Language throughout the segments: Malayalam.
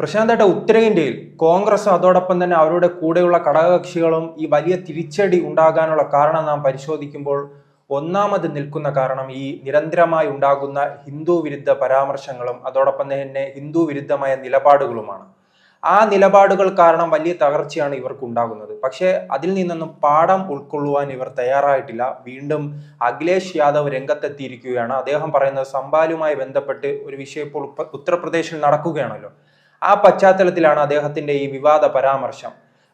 പ്രശാന്തേട്ട, ഉത്തരേന്ത്യയിൽ കോൺഗ്രസ് അതോടൊപ്പം തന്നെ അവരുടെ കൂടെയുള്ള ഘടകകക്ഷികളും ഈ വലിയ തിരിച്ചടി ഉണ്ടാകാനുള്ള കാരണം നാം പരിശോധിക്കുമ്പോൾ ഒന്നാമത് നിൽക്കുന്ന കാരണം ഈ നിരന്തരമായി ഉണ്ടാകുന്ന ഹിന്ദു വിരുദ്ധ പരാമർശങ്ങളും അതോടൊപ്പം തന്നെ ഹിന്ദു വിരുദ്ധമായ നിലപാടുകളുമാണ്. ആ നിലപാടുകൾ കാരണം വലിയ തകർച്ചയാണ് ഇവർക്ക് ഉണ്ടാകുന്നത്. പക്ഷേ അതിൽ നിന്നൊന്നും പാഠം ഉൾക്കൊള്ളുവാൻ ഇവർ തയ്യാറായിട്ടില്ല. വീണ്ടും അഖിലേഷ് യാദവ് രംഗത്തെത്തിയിരിക്കുകയാണ്. അദ്ദേഹം പറയുന്നത് സംഭാലുമായി ബന്ധപ്പെട്ട് ഒരു വിഷയം ഇപ്പോൾ ഉത്തർപ്രദേശിൽ നടക്കുകയാണല്ലോ. ആ പശ്ചാത്തലത്തിലാണ് അദ്ദേഹത്തിന്റെ ഈ വിവാദ പരാമർശം.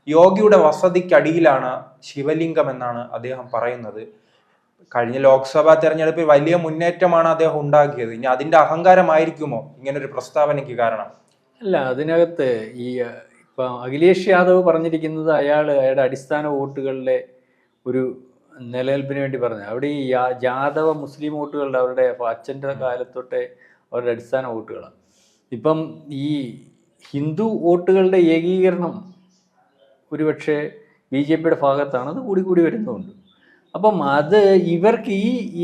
യോഗിയുടെ വസതിക്കടിയിലാണ് ശിവലിംഗം എന്നാണ് അദ്ദേഹം പറയുന്നത്. കഴിഞ്ഞ ലോക്സഭാ തെരഞ്ഞെടുപ്പിൽ വലിയ മുന്നേറ്റമാണ് അദ്ദേഹം ഉണ്ടാക്കിയത്. ഇനി അതിന്റെ അഹങ്കാരമായിരിക്കുമോ ഇങ്ങനൊരു പ്രസ്താവനയ്ക്ക് കാരണം? അല്ല, അതിനകത്ത് ഈ ഇപ്പം അഖിലേഷ് യാദവ് പറഞ്ഞിരിക്കുന്നത് അയാളുടെ അടിസ്ഥാന വോട്ടുകളുടെ ഒരു നിലനിൽപ്പിന് വേണ്ടി പറഞ്ഞു. അവിടെ ഈ ജാദവ മുസ്ലിം വോട്ടുകളുടെ അവരുടെ അച്ഛൻ്റെ കാലത്തൊട്ടെ അവരുടെ അടിസ്ഥാന വോട്ടുകളാണ്. ഇപ്പം ഈ ഹിന്ദു വോട്ടുകളുടെ ഏകീകരണം ഒരുപക്ഷെ BJP-യുടെ ഭാഗത്താണ് അത് കൂടി വരുന്നുണ്ട്. അപ്പം അത് ഇവർക്ക്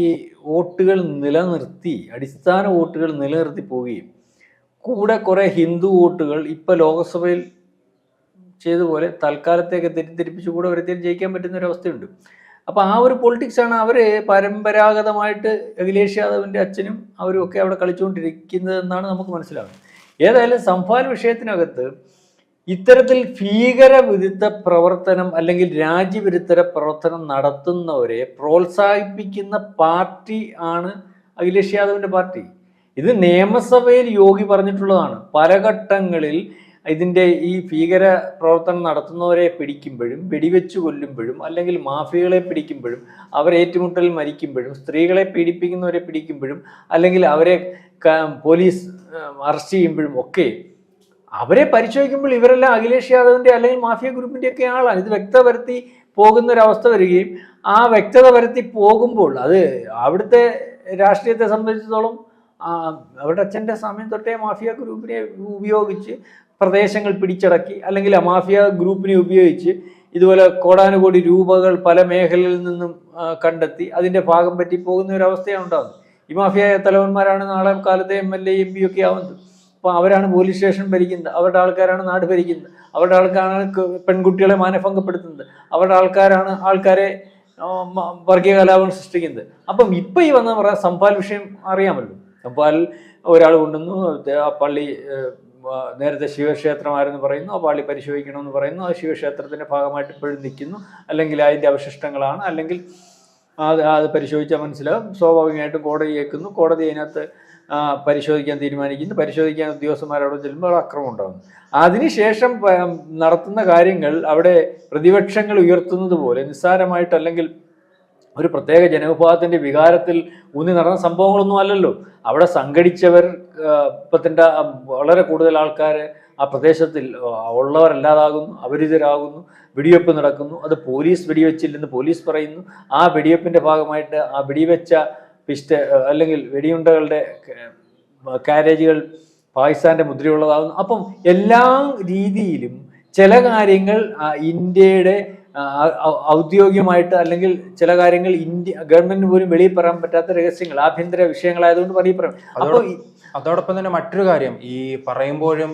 ഈ വോട്ടുകൾ നിലനിർത്തി, അടിസ്ഥാന വോട്ടുകൾ നിലനിർത്തി പോവുകയും കൂടെ കുറേ ഹിന്ദു വോട്ടുകൾ ഇപ്പം ലോക്സഭയിൽ ചെയ്തതുപോലെ തൽക്കാലത്തേക്ക് തെറ്റിദ്ധരിപ്പിച്ചു കൂടെ ഒരുത്തേക്ക് ജയിക്കാൻ പറ്റുന്ന ഒരു അവസ്ഥയുണ്ട്. അപ്പോൾ ആ ഒരു പൊളിറ്റിക്സാണ് അവർ പരമ്പരാഗതമായിട്ട് അഖിലേഷ് യാദവിൻ്റെ അച്ഛനും അവരും ഒക്കെ അവിടെ കളിച്ചുകൊണ്ടിരിക്കുന്നതെന്നാണ് നമുക്ക് മനസ്സിലാകുന്നത്. ഏതായാലും സംഭാൽ വിഷയത്തിനകത്ത് ഇത്തരത്തിൽ ഭീകരവിരുദ്ധ പ്രവർത്തനം അല്ലെങ്കിൽ രാജ്യവിരുദ്ധ പ്രവർത്തനം നടത്തുന്നവരെ പ്രോത്സാഹിപ്പിക്കുന്ന പാർട്ടി ആണ് അഖിലേഷ് യാദവിൻ്റെ പാർട്ടി. ഇത് നിയമസഭയിൽ യോഗി പറഞ്ഞിട്ടുള്ളതാണ്. പല ഘട്ടങ്ങളിൽ ഇതിൻ്റെ ഈ ഭീകര പ്രവർത്തനം നടത്തുന്നവരെ പിടിക്കുമ്പോഴും വെടിവെച്ച് കൊല്ലുമ്പോഴും അല്ലെങ്കിൽ മാഫിയകളെ പിടിക്കുമ്പോഴും അവരേറ്റുമുട്ടലിൽ മരിക്കുമ്പോഴും സ്ത്രീകളെ പീഡിപ്പിക്കുന്നവരെ പിടിക്കുമ്പോഴും അല്ലെങ്കിൽ അവരെ പോലീസ് അറസ്റ്റ് ചെയ്യുമ്പോഴും ഒക്കെ അവരെ പരിശോധിക്കുമ്പോൾ ഇവരെല്ലാം അഖിലേഷ് യാദവിൻ്റെ അല്ലെങ്കിൽ മാഫിയ ഗ്രൂപ്പിൻ്റെ ഒക്കെ ആളാണ്. ഇത് വ്യക്തത വരുത്തി പോകുന്നൊരവസ്ഥ വരികയും ആ വ്യക്തത വരുത്തി പോകുമ്പോൾ അത് അവിടുത്തെ രാഷ്ട്രീയത്തെ സംബന്ധിച്ചിടത്തോളം അവരുടെ അച്ഛൻ്റെ സമയം തൊട്ടേ മാഫിയ ഗ്രൂപ്പിനെ ഉപയോഗിച്ച് പ്രദേശങ്ങൾ പിടിച്ചടക്കി അല്ലെങ്കിൽ ആ മാഫിയ ഗ്രൂപ്പിനെ ഉപയോഗിച്ച് ഇതുപോലെ കോടാനുകോടി രൂപകൾ പല മേഖലയിൽ നിന്നും കണ്ടെത്തി അതിൻ്റെ ഭാഗം പറ്റി പോകുന്ന ഒരു അവസ്ഥയാണ് ഉണ്ടാകുന്നത്. ഈ മാഫിയ തലവന്മാരാണ് നാളെ കാലത്തെ MLA MP ഒക്കെ ആവുന്നത്. അപ്പോൾ അവരാണ് പോലീസ് സ്റ്റേഷൻ ഭരിക്കുന്നത്, അവരുടെ ആൾക്കാരാണ് നാട് ഭരിക്കുന്നത്, അവരുടെ ആൾക്കാരാണ് പെൺകുട്ടികളെ മാനഭംഗപ്പെടുത്തുന്നത്, അവരുടെ ആൾക്കാരെ വർഗീയ കലാപം സൃഷ്ടിക്കുന്നത്. അപ്പം ഇപ്പം ഈ വന്ന പറയാൻ സംഭാൽ വിഷയം അറിയാമല്ലോ. സംഭാൽ ഒരാൾ കൊണ്ടുവന്നു, ആ പള്ളി നേരത്തെ ശിവക്ഷേത്രമായിരുന്നു പറയുന്നു, ആ പള്ളി പരിശോധിക്കണമെന്ന് പറയുന്നു, ആ ശിവക്ഷേത്രത്തിൻ്റെ ഭാഗമായിട്ട് ഇപ്പോഴും നിൽക്കുന്നു, അല്ലെങ്കിൽ അതിൻ്റെ അവശിഷ്ടങ്ങളാണ്, അല്ലെങ്കിൽ അത് പരിശോധിച്ചാൽ മനസ്സിലാവും. സ്വാഭാവികമായിട്ടും കോടതി കേൾക്കുന്നു, കോടതി അതിനകത്ത് പരിശോധിക്കാൻ തീരുമാനിക്കുന്നു, പരിശോധിക്കാൻ ഉദ്യോഗസ്ഥന്മാരവിടെ ചെല്ലുമ്പോൾ അക്രമം ഉണ്ടാകുന്നു. അതിനുശേഷം നടത്തുന്ന കാര്യങ്ങൾ അവിടെ പ്രതിപക്ഷങ്ങൾ ഉയർത്തുന്നത് പോലെ നിസ്സാരമായിട്ട് അല്ലെങ്കിൽ ഒരു പ്രത്യേക ജനവിഭാഗത്തിൻ്റെ വികാരത്തിൽ ഊന്നി നടന്ന സംഭവങ്ങളൊന്നും അല്ലല്ലോ. അവിടെ സംഘടിച്ചവർ ഇപ്പത്തിൻ്റെ വളരെ കൂടുതൽ ആൾക്കാർ ആ പ്രദേശത്തിൽ ഉള്ളവരല്ലാതാകുന്നു, അപരിചിതരാകുന്നു, വെടിവെപ്പ് നടക്കുന്നു. അത് പോലീസ് വെടിവെച്ചില്ലെന്ന് പോലീസ് പറയുന്നു. ആ വെടിവെപ്പിൻ്റെ ഭാഗമായിട്ട് ആ വെടിവെച്ച അല്ലെങ്കിൽ വെടിയുണ്ടകളുടെ കാരേജുകൾ പാകിസ്ഥാൻ്റെ മുദ്രയുള്ളതാകുന്നു. അപ്പം എല്ലാ രീതിയിലും ചില കാര്യങ്ങൾ ഇന്ത്യയുടെ ഔദ്യോഗികമായിട്ട് അല്ലെങ്കിൽ ചില കാര്യങ്ങൾ ഗവൺമെന്റിന് പോലും വെളിയിൽ പറയാൻ പറ്റാത്ത രഹസ്യങ്ങൾ, ആഭ്യന്തര വിഷയങ്ങളായതുകൊണ്ട് വെളിയിൽ പറയാം. അപ്പോൾ അതോടൊപ്പം തന്നെ മറ്റൊരു കാര്യം, ഈ പറയുമ്പോഴും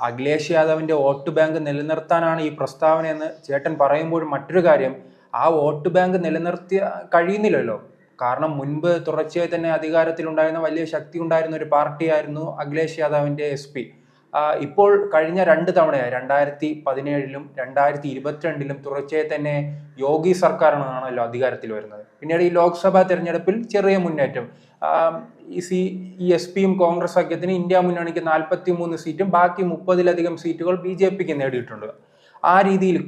അഖിലേഷ് യാദവിന്റെ വോട്ട് ബാങ്ക് നിലനിർത്താനാണ് ഈ പ്രസ്താവന എന്ന് ചേട്ടൻ പറയുമ്പോഴും മറ്റൊരു കാര്യം, ആ വോട്ട് ബാങ്ക് നിലനിർത്തി കഴിയുന്നില്ലല്ലോ. കാരണം മുൻപ് തുടർച്ചയായി തന്നെ അധികാരത്തിലുണ്ടായിരുന്ന വലിയ ശക്തി ഉണ്ടായിരുന്ന ഒരു പാർട്ടിയായിരുന്നു അഖിലേഷ് യാദവിന്റെ SP. ഇപ്പോൾ കഴിഞ്ഞ 2 തവണയായി 2017-ലും 2022-ലും തുടർച്ചയായി തന്നെ യോഗി സർക്കാരാണല്ലോ അധികാരത്തിൽ വരുന്നത്. പിന്നീട് ഈ ലോക്സഭാ തെരഞ്ഞെടുപ്പിൽ ചെറിയ മുന്നേറ്റം, ഈ SP-യും കോൺഗ്രസ് സഖ്യത്തിന് ഇന്ത്യ മുന്നണിക്ക് 43 സീറ്റും ബാക്കി 30-ലധികം സീറ്റുകൾ BJP-ക്ക് നേടിയിട്ടുണ്ട്. ആ രീതിയിൽ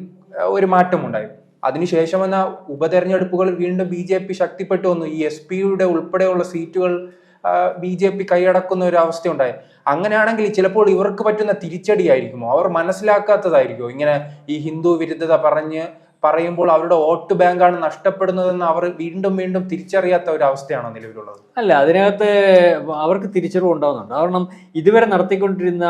ഒരു മാറ്റമുണ്ടായി. അതിനുശേഷം വന്ന ഉപതെരഞ്ഞെടുപ്പുകളിൽ വീണ്ടും BJP ശക്തിപ്പെട്ടു വന്നു. ഈ SP-യുടെ ഉൾപ്പെടെയുള്ള സീറ്റുകൾ BJP കൈയടക്കുന്ന ഒരു അവസ്ഥയുണ്ടായി. അങ്ങനെയാണെങ്കിൽ ചിലപ്പോൾ ഇവർക്ക് പറ്റുന്ന തിരിച്ചടിയായിരിക്കുമോ, അവർ മനസ്സിലാക്കാത്തതായിരിക്കുമോ ഇങ്ങനെ ഈ ഹിന്ദു വിരുദ്ധത പറഞ്ഞ് പറയുമ്പോൾ അവരുടെ വോട്ട് ബാങ്കാണ് നഷ്ടപ്പെടുന്നതെന്ന് അവർ വീണ്ടും വീണ്ടും തിരിച്ചറിയാത്ത ഒരു അവസ്ഥയാണോ നിലവിലുള്ളത്? അല്ല, അതിനകത്ത് അവർക്ക് തിരിച്ചറിവ് ഉണ്ടാകുന്നുണ്ട്. കാരണം ഇതുവരെ നടത്തിക്കൊണ്ടിരുന്ന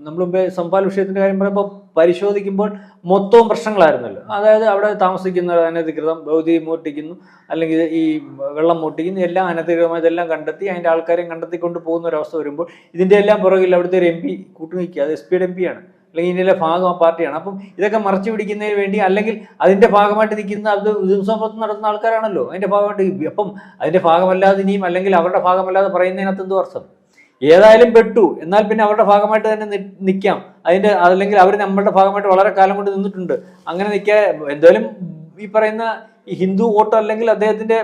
നമ്മൾ മുമ്പേ സംഭാൽ വിഷയത്തിന്റെ കാര്യം പറയുമ്പോൾ പരിശോധിക്കുമ്പോൾ മൊത്തവും പ്രശ്നങ്ങളായിരുന്നല്ലോ. അതായത് അവിടെ താമസിക്കുന്ന അനധികൃതം ഭൗതികം മോഷ്ടിക്കുന്നു, അല്ലെങ്കിൽ ഈ വെള്ളം മോഷ്ടിക്കുന്നു, എല്ലാം അനധികൃതമായതെല്ലാം കണ്ടെത്തി അതിൻ്റെ ആൾക്കാരെയും കണ്ടെത്തിക്കൊണ്ട് പോകുന്ന ഒരവസ്ഥ വരുമ്പോൾ ഇതിൻ്റെ എല്ലാം പുറകിൽ അവിടുത്തെ ഒരു MP കൂട്ടുനിൽക്കുക. അത് SP യുടെ MP ആണ്, അല്ലെങ്കിൽ ഇതിൻ്റെ ഭാഗം പാർട്ടിയാണ്. അപ്പം ഇതൊക്കെ മറച്ചു പിടിക്കുന്നതിന് വേണ്ടി, അല്ലെങ്കിൽ അതിൻ്റെ ഭാഗമായിട്ട് നിൽക്കുന്ന അത് ദിവസം നടത്തുന്ന ആൾക്കാരാണല്ലോ അതിൻ്റെ ഭാഗമായിട്ട്. അപ്പം അതിൻ്റെ ഭാഗമല്ലാതെ ഇനിയും, അല്ലെങ്കിൽ അവരുടെ ഭാഗമല്ലാതെ പറയുന്നതിനകത്ത് എന്തോ അർത്ഥം? ഏതായാലും പെട്ടു, എന്നാൽ പിന്നെ അവരുടെ ഭാഗമായിട്ട് തന്നെ നിൽക്കാം. അല്ലെങ്കിൽ അവർ നമ്മളുടെ ഭാഗമായിട്ട് വളരെ കാലം കൊണ്ട് നിന്നിട്ടുണ്ട്. അങ്ങനെ നിൽക്കാൻ എന്തായാലും ഈ പറയുന്ന ഈ ഹിന്ദു വോട്ട്, അല്ലെങ്കിൽ അദ്ദേഹത്തിന്റെ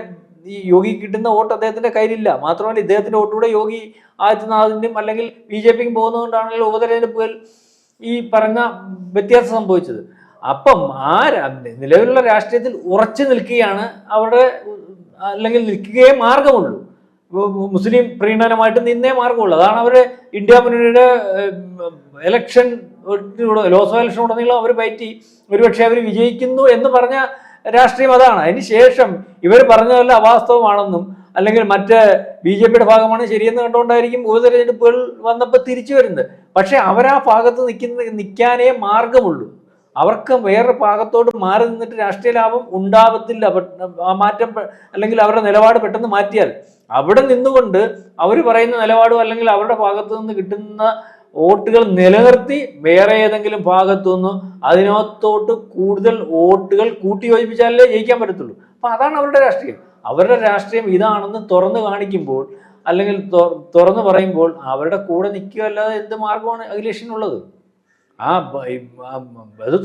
ഈ യോഗി കിട്ടുന്ന വോട്ട് അദ്ദേഹത്തിന്റെ കയ്യിലില്ല. മാത്രമല്ല ഇദ്ദേഹത്തിന്റെ വോട്ടുകൂടെ യോഗി ആദിത്യനാഥിന്റെയും അല്ലെങ്കിൽ BJPക്കും പോകുന്നതുകൊണ്ടാണല്ലോ ഉപതെരഞ്ഞെടുപ്പുകൾ ഈ പറഞ്ഞ വ്യത്യാസം സംഭവിച്ചത്. അപ്പം ആ നിലവിലുള്ള രാഷ്ട്രീയത്തിൽ ഉറച്ചു നിൽക്കുകയാണ് അവിടെ, അല്ലെങ്കിൽ നിൽക്കുകയേ മാർഗമുള്ളൂ. മുസ്ലിം പ്രീണനമായിട്ട് നിന്നേ മാർഗമുള്ളൂ. അതാണ് അവർ ഇന്ത്യ മുന്നണിയുടെ ഇലക്ഷൻ, ലോക്സഭാ ഇലക്ഷൻ ഉടനീളം അവർ പറ്റി ഒരുപക്ഷെ അവർ വിജയിക്കുന്നു എന്ന് പറഞ്ഞ രാഷ്ട്രീയം അതാണ്. അതിന് ശേഷം ഇവർ പറഞ്ഞതല്ല അവാസ്തവമാണെന്നും, അല്ലെങ്കിൽ മറ്റ് BJPയുടെ ഭാഗമാണ് ശരിയെന്ന് കണ്ടുകൊണ്ടായിരിക്കും ഉപതെരഞ്ഞെടുപ്പുകൾ വന്നപ്പോൾ തിരിച്ചു വരുന്നത്. പക്ഷെ അവരാ ഭാഗത്ത് നിൽക്കാനേ മാർഗമുള്ളൂ. അവർക്ക് വേറെ ഭാഗത്തോട് മാറി നിന്നിട്ട് രാഷ്ട്രീയ ലാഭം ഉണ്ടാവത്തില്ല. ആ മാറ്റം, അല്ലെങ്കിൽ അവരുടെ നിലപാട് പെട്ടെന്ന് മാറ്റിയാൽ അവിടെ നിന്നുകൊണ്ട് അവർ പറയുന്ന നിലപാടും, അല്ലെങ്കിൽ അവരുടെ ഭാഗത്തു നിന്ന് കിട്ടുന്ന വോട്ടുകൾ നിലനിർത്തി വേറെ ഏതെങ്കിലും ഭാഗത്തു നിന്ന് അതിനകത്തോട്ട് കൂടുതൽ വോട്ടുകൾ കൂട്ടി യോജിപ്പിച്ചാലേ ജയിക്കാൻ പറ്റത്തുള്ളൂ. അപ്പൊ അതാണ് അവരുടെ രാഷ്ട്രീയം. അവരുടെ രാഷ്ട്രീയം ഇതാണെന്ന് തുറന്നു കാണിക്കുമ്പോൾ, അല്ലെങ്കിൽ തുറന്നു പറയുമ്പോൾ അവരുടെ കൂടെ നിൽക്കുകയല്ലാതെ എന്ത് മാർഗമാണ് അഖിലേഷിനുള്ളത്? അത്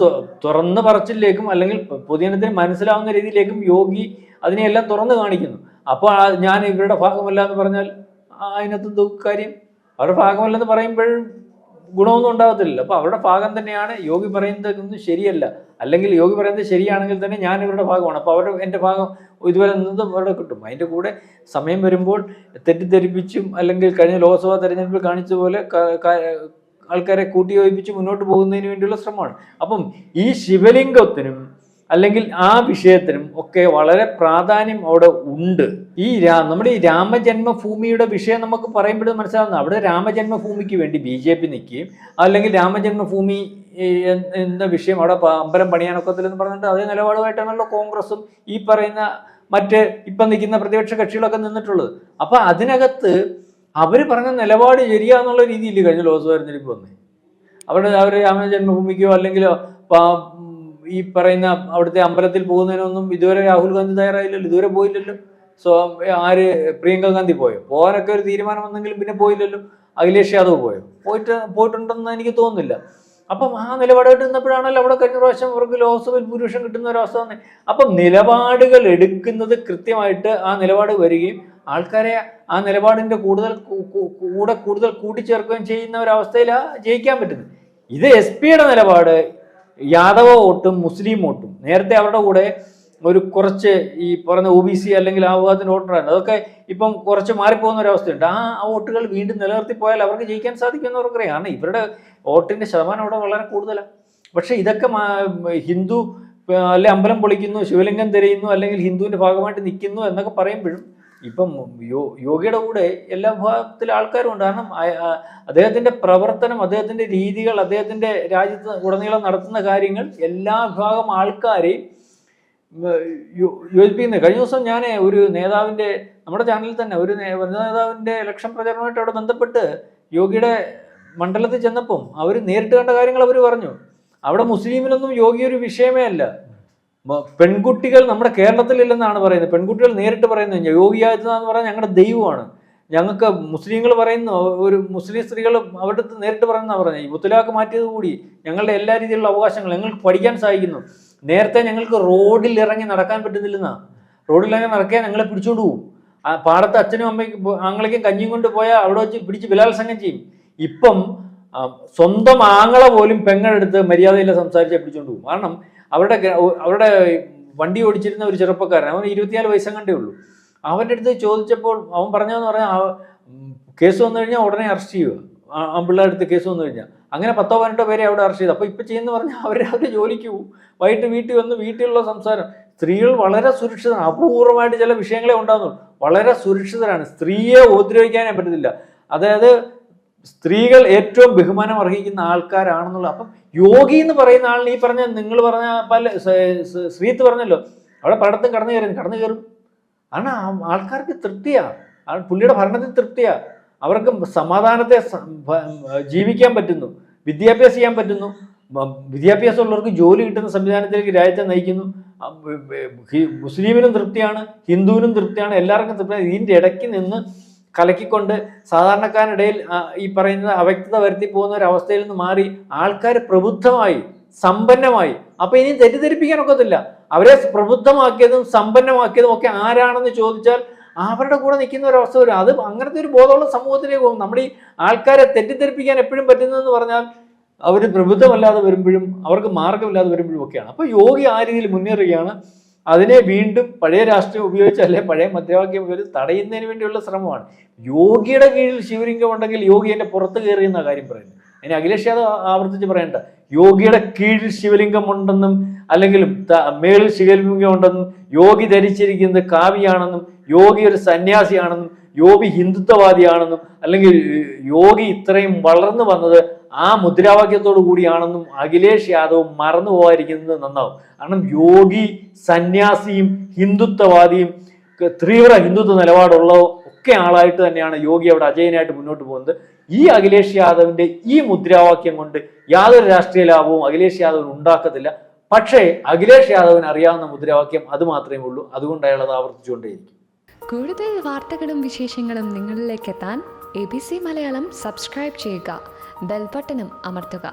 തുറന്നു പറച്ചിലേക്കും, അല്ലെങ്കിൽ പൊതുജനത്തിന് മനസ്സിലാവുന്ന രീതിയിലേക്കും യോഗി അതിനെയെല്ലാം തുറന്നു കാണിക്കുന്നു. അപ്പോൾ ഞാൻ ഇവരുടെ ഭാഗമല്ല എന്ന് പറഞ്ഞാൽ അതിനകത്ത് കാര്യം? അവരുടെ ഭാഗമല്ലെന്ന് പറയുമ്പോഴും ഗുണമൊന്നും ഉണ്ടാകത്തില്ല. അപ്പോൾ അവരുടെ ഭാഗം തന്നെയാണ്. യോഗി പറയുന്നതൊന്നും ശരിയല്ല, അല്ലെങ്കിൽ യോഗി പറയുന്നത് ശരിയാണെങ്കിൽ തന്നെ ഞാൻ ഇവരുടെ ഭാഗമാണ്. അപ്പോൾ എൻ്റെ ഭാഗം ഇതുവരെ നിന്നത് അവിടെ കിട്ടും. അതിൻ്റെ കൂടെ സമയം വരുമ്പോൾ തെറ്റിദ്ധരിപ്പിച്ചും, അല്ലെങ്കിൽ കഴിഞ്ഞ ലോക്സഭാ തെരഞ്ഞെടുപ്പിൽ കാണിച്ച പോലെ ആൾക്കാരെ കൂട്ടിയോജിപ്പിച്ച് മുന്നോട്ട് പോകുന്നതിന് വേണ്ടിയുള്ള ശ്രമമാണ്. അപ്പം ഈ ശിവലിംഗത്തിനും അല്ലെങ്കിൽ ആ വിഷയത്തിനും ഒക്കെ വളരെ പ്രാധാന്യം അവിടെ ഉണ്ട്. നമ്മുടെ ഈ രാമജന്മഭൂമിയുടെ വിഷയം നമുക്ക് പറയുമ്പോഴും മനസ്സിലാവുന്നത്, അവിടെ രാമജന്മഭൂമിക്ക് വേണ്ടി BJP നിൽക്കുകയും, അല്ലെങ്കിൽ രാമജന്മഭൂമി എന്ന വിഷയം അവിടെ അമ്പലം പണിയാനൊക്കത്തില്ലെന്ന് പറഞ്ഞിട്ട് അതേ നിലപാടുമായിട്ടാണല്ലോ കോൺഗ്രസും ഈ പറയുന്ന മറ്റ് ഇപ്പം നിൽക്കുന്ന പ്രതിപക്ഷ കക്ഷികളൊക്കെ നിന്നിട്ടുള്ളത്. അപ്പൊ അതിനകത്ത് അവർ പറഞ്ഞ നിലപാട് ശരിയാന്നുള്ള രീതിയിൽ കഴിഞ്ഞ ലോക്സഭ തെരഞ്ഞെടുപ്പ് വന്നേ. അവർ രാമജന്മഭൂമിക്കോ അല്ലെങ്കിൽ ഈ പറയുന്ന അവിടുത്തെ അമ്പലത്തിൽ പോകുന്നതിനൊന്നും ഇതുവരെ രാഹുൽ ഗാന്ധി തയ്യാറായില്ലല്ലോ, ഇതുവരെ പോയില്ലല്ലോ. പ്രിയങ്ക ഗാന്ധി പോയോ? പോകാനൊക്കെ ഒരു തീരുമാനം വന്നെങ്കിലും പിന്നെ പോയില്ലല്ലോ. അഖിലേഷ് യാദവ് പോയിട്ടുണ്ടെന്ന് എനിക്ക് തോന്നുന്നില്ല. അപ്പം ആ നിലപാടായിട്ട് നിന്നപ്പോഴാണല്ലോ അവിടെ കഴിഞ്ഞ പ്രാവശ്യം അവർക്ക് ലോക്സഭയിൽ ഭൂരിപക്ഷം കിട്ടുന്ന ഒരവസ്ഥ തന്നെ. അപ്പം നിലപാടുകൾ എടുക്കുന്നത് കൃത്യമായിട്ട് ആ നിലപാട് വരികയും ആൾക്കാരെ ആ നിലപാടിന്റെ കൂടുതൽ കൂട്ടിച്ചേർക്കുകയും ചെയ്യുന്ന ഒരവസ്ഥയിലാണ് ജയിക്കാൻ പറ്റുന്നത്. ഇത് SP-യുടെ നിലപാട് യാദവ വോട്ടും മുസ്ലിം വോട്ടും നേരത്തെ അവരുടെ കൂടെ കുറച്ച് ഈ പറഞ്ഞ OBC അല്ലെങ്കിൽ ആ വിഭാഗത്തിന് വോട്ടുണ്ടായിരുന്നു. അതൊക്കെ ഇപ്പം കുറച്ച് മാറിപ്പോകുന്ന ഒരവസ്ഥയുണ്ട്. ആ വോട്ടുകൾ വീണ്ടും നിലനിർത്തി പോയാൽ അവർക്ക് ജയിക്കാൻ സാധിക്കുമെന്ന് അവർക്കറിയാം. കാരണം ഇവരുടെ വോട്ടിന്റെ ശതമാനം അവിടെ വളരെ കൂടുതലാണ്. പക്ഷെ ഇതൊക്കെ ഹിന്ദു അല്ലെ അമ്പലം പൊളിക്കുന്നു, ശിവലിംഗം തിരയുന്നു, അല്ലെങ്കിൽ ഹിന്ദുവിന്റെ ഭാഗമായിട്ട് നിൽക്കുന്നു എന്നൊക്കെ പറയുമ്പോഴും ഇപ്പം യോഗയുടെ കൂടെ എല്ലാ വിഭാഗത്തിലെ ആൾക്കാരും ഉണ്ട്. കാരണം അദ്ദേഹത്തിന്റെ പ്രവർത്തനം, അദ്ദേഹത്തിന്റെ രീതികൾ, അദ്ദേഹത്തിന്റെ രാജ്യത്ത് ഉടനീളം നടത്തുന്ന കാര്യങ്ങൾ എല്ലാ വിഭാഗം ആൾക്കാരെയും യോജിപ്പിക്കുന്നത്. കഴിഞ്ഞ ദിവസം ഞാൻ ഒരു നേതാവിന്റെ, നമ്മുടെ ചാനലിൽ തന്നെ ഒരു നേതാവിന്റെ ഇലക്ഷൻ പ്രചരണമായിട്ട് അവിടെ ബന്ധപ്പെട്ട് യോഗിയുടെ മണ്ഡലത്തിൽ ചെന്നപ്പം അവർ നേരിട്ട് കണ്ട കാര്യങ്ങൾ അവർ പറഞ്ഞു. അവിടെ മുസ്ലിമിനൊന്നും യോഗി ഒരു വിഷയമേ അല്ല. പെൺകുട്ടികൾ നമ്മുടെ കേരളത്തിലില്ലെന്നാണ് പറയുന്നത്. പെൺകുട്ടികൾ നേരിട്ട് പറയുന്നത് യോഗി ആദിത്യനാഥ് എന്ന് പറഞ്ഞാൽ ഞങ്ങളുടെ ദൈവമാണ്. ഞങ്ങൾക്ക് മുസ്ലിങ്ങൾ പറയുന്നു, ഒരു മുസ്ലിം സ്ത്രീകൾ അവരുടെ നേരിട്ട് പറയുന്നതാണ് പറഞ്ഞത്. ഈ മുത്തലാഖ് മാറ്റിയത് കൂടി ഞങ്ങളുടെ എല്ലാ രീതിയിലുള്ള അവകാശങ്ങൾ ഞങ്ങൾക്ക് പഠിക്കാൻ സാധിക്കുന്നു. നേരത്തെ ഞങ്ങൾക്ക് റോഡിൽ ഇറങ്ങി നടക്കാൻ പറ്റുന്നില്ലെന്നാ. റോഡിൽ ഇറങ്ങി നടക്കാൻ ഞങ്ങളെ പിടിച്ചോണ്ട് പോകും. പാടത്ത് അച്ഛനും അമ്മയ്ക്കും ആങ്ങളേക്കും കഞ്ഞിയും കൊണ്ട് പോയാൽ അവിടെ വെച്ച് പിടിച്ച് ബലാത്സംഗം ചെയ്യും. ഇപ്പം സ്വന്തം ആങ്ങളെ പോലും പെങ്ങളെടുത്ത് മര്യാദയില്ല സംസാരിച്ച് പിടിച്ചോണ്ട് പോകും. കാരണം അവരുടെ വണ്ടി ഓടിച്ചിരുന്ന ഒരു ചെറുപ്പക്കാരൻ, അവൻ 24 വയസ്സെങ്ങാണ്ടേ ഉള്ളൂ. അവൻ്റെ അടുത്ത് ചോദിച്ചപ്പോൾ അവൻ പറഞ്ഞതെന്ന് പറഞ്ഞാൽ കേസ് വന്നു കഴിഞ്ഞാൽ ഉടനെ അറസ്റ്റ് ചെയ്യുക. ആൺപിള്ളേരുടെ കേസ് വന്നു കഴിഞ്ഞാൽ അങ്ങനെ 10-12 പേരെ അവിടെ അറസ്റ്റ് ചെയ്തു. അപ്പോൾ ഇപ്പം ചെയ്യുന്ന പറഞ്ഞാൽ അവർ ജോലിക്ക് പോകും, വൈകിട്ട് വീട്ടിൽ വന്ന് വീട്ടിലുള്ള സംസാരം. സ്ത്രീകൾ വളരെ സുരക്ഷിതരാണ്. അപൂർവമായിട്ട് ചില വിഷയങ്ങളെ ഉണ്ടാകുന്നുള്ളൂ. വളരെ സുരക്ഷിതരാണ്. സ്ത്രീയെ ഉപദ്രവിക്കാനേ പറ്റത്തില്ല. അതായത് സ്ത്രീകൾ ഏറ്റവും ബഹുമാനം അർഹിക്കുന്ന ആൾക്കാരാണെന്നുള്ള. അപ്പം യോഗി എന്ന് പറയുന്ന ആളിന് ഈ പറഞ്ഞ നിങ്ങൾ പറഞ്ഞ പല ശ്രീത്ത് പറഞ്ഞല്ലോ, അവിടെ പലയിടത്തും കടന്നു കയറും. കാരണം ആൾക്കാർക്ക് തൃപ്തിയാണ്, പുള്ളിയുടെ ഭരണത്തിൽ തൃപ്തിയാണ്. അവർക്ക് സമാധാനത്തെ ജീവിക്കാൻ പറ്റുന്നു, വിദ്യാഭ്യാസം ചെയ്യാൻ പറ്റുന്നു, വിദ്യാഭ്യാസമുള്ളവർക്ക് ജോലി കിട്ടുന്ന സംവിധാനത്തിലേക്ക് രാജ്യത്തെ നയിക്കുന്നു. മുസ്ലിമിനും തൃപ്തിയാണ്, ഹിന്ദുവിനും തൃപ്തിയാണ്, എല്ലാവർക്കും തൃപ്തിയാണ്. ഇതിൻ്റെ ഇടയ്ക്ക് നിന്ന് കലക്കിക്കൊണ്ട് സാധാരണക്കാരിടയിൽ ഈ പറയുന്ന അവ്യക്തത വരുത്തി പോകുന്ന ഒരു അവസ്ഥയിൽ നിന്ന് മാറി ആൾക്കാർ പ്രബുദ്ധമായി, സമ്പന്നമായി. അപ്പൊ ഇനി തെറ്റിദ്ധരിപ്പിക്കാൻ ഒക്കത്തില്ല. അവരെ പ്രബുദ്ധമാക്കിയതും സമ്പന്നമാക്കിയതും ഒക്കെ ആരാണെന്ന് ചോദിച്ചാൽ അവരുടെ കൂടെ നിൽക്കുന്ന ഒരവസ്ഥ വരും. അത് അങ്ങനത്തെ ഒരു ബോധമുള്ള സമൂഹത്തിലേക്ക് പോകും. നമ്മുടെ ഈ ആൾക്കാരെ തെറ്റിദ്ധരിപ്പിക്കാൻ എപ്പോഴും പറ്റുന്നതെന്ന് പറഞ്ഞാൽ അവർ പ്രബുദ്ധമല്ലാതെ വരുമ്പോഴും അവർക്ക് മാർഗമില്ലാതെ വരുമ്പോഴും ഒക്കെയാണ്. അപ്പോൾ യോഗി ആ രീതിയിൽ മുന്നേറുകയാണ്. അതിനെ വീണ്ടും പഴയ രാഷ്ട്രീയം ഉപയോഗിച്ച് അല്ലെ പഴയ മുദ്രാവാക്യം ഉപയോഗിച്ച് തടയുന്നതിന് വേണ്ടിയുള്ള ശ്രമമാണ്. യോഗിയുടെ കീഴിൽ ശിവലിംഗം ഉണ്ടെങ്കിൽ യോഗി എൻ്റെ പുറത്ത് കയറി എന്ന കാര്യം പറയുന്നത്. അതിന് അഖിലേഷ് യാദവ് ആവർത്തിച്ച് പറയേണ്ട, യോഗിയുടെ കീഴിൽ ശിവലിംഗം ഉണ്ടെന്നും അല്ലെങ്കിൽ മേളിൽ ശിവലിംഗം ഉണ്ടെന്നും യോഗി ധരിച്ചിരിക്കുന്നത് കാവ്യാണെന്നും യോഗി ഒരു സന്യാസിയാണെന്നും യോഗി ഹിന്ദുത്വവാദിയാണെന്നും അല്ലെങ്കിൽ യോഗി ഇത്രയും വളർന്നു വന്നത് ആ മുദ്രാവാക്യത്തോടു കൂടിയാണെന്നും അഖിലേഷ് യാദവ് മറന്നു പോകാതിരിക്കുന്നത് നന്നാവും. കാരണം യോഗി സന്യാസിയും ഹിന്ദുത്വവാദിയും തീവ്ര ഹിന്ദുത്വ നിലപാടുള്ള ഒക്കെ ആളായിട്ട് തന്നെയാണ് യോഗി അവിടെ അജയനായിട്ട് മുന്നോട്ട് പോകുന്നത്. ഈ അഖിലേഷ് യാദവിന്റെ ഈ മുദ്രാവാക്യം കൊണ്ട് യാതൊരു രാഷ്ട്രീയ ലാഭവും അഖിലേഷ് യാദവിന് ഉണ്ടാക്കത്തില്ല. പക്ഷേ അഖിലേഷ് യാദവിന് അറിയാവുന്ന മുദ്രാവാക്യം അത് മാത്രമേ ഉള്ളൂ. അതുകൊണ്ട് അയാൾ അത് ആവർത്തിച്ചുകൊണ്ടേയിരിക്കും. കൂടുതൽ വാർത്തകളും വിശേഷങ്ങളും നിങ്ങളിലേക്ക് എത്താൻ ABC മലയാളം സബ്സ്ക്രൈബ് ചെയ്യുക, ബെൽ ബട്ടണും അമർത്തുക.